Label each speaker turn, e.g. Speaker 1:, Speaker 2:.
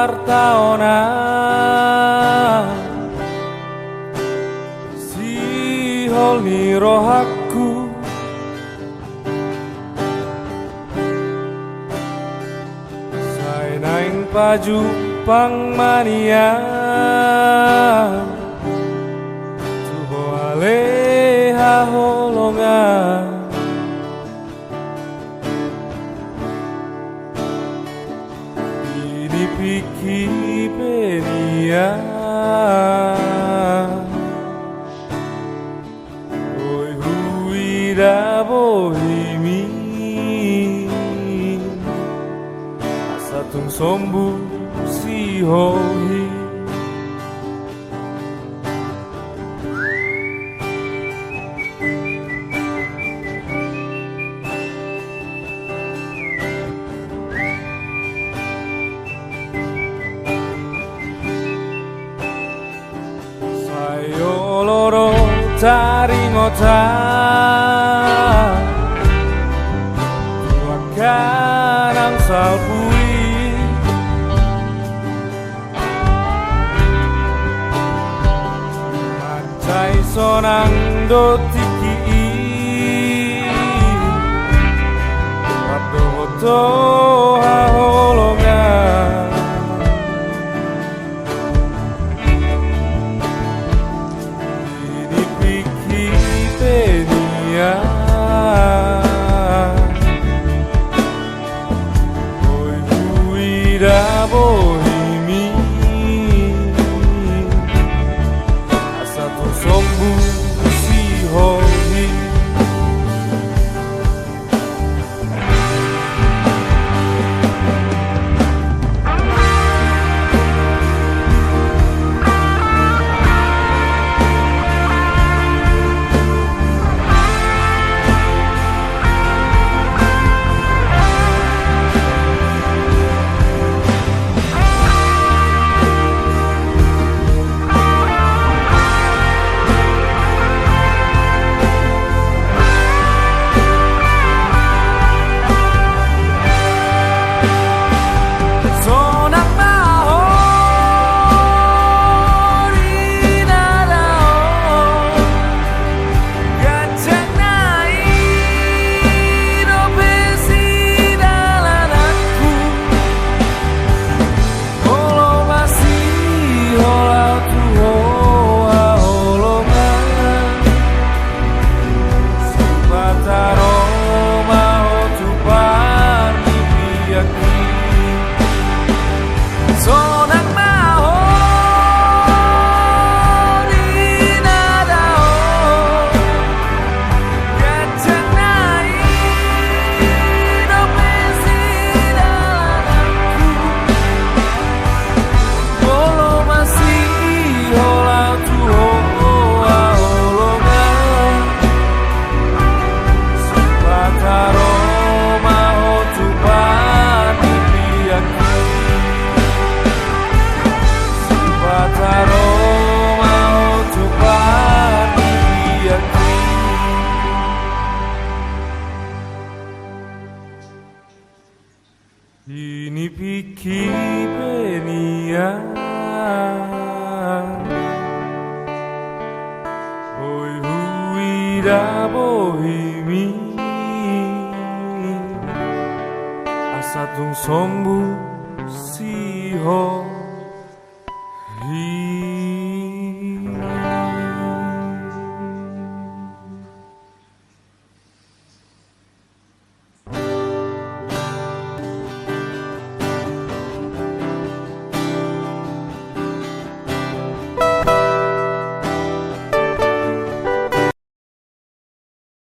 Speaker 1: wartaona si holni rohaku saya naing paju pangmania coba aleha holongan piki penia oi huida bohimi asatung sombu si hohi Ayo loro taringota tuakan angsal pui mancai sonang dotiki Rabdo hoto haholongan oi huida bohimi asatung sombu si hohi ini piki penia oi huida bohimi asatung sombu si hohi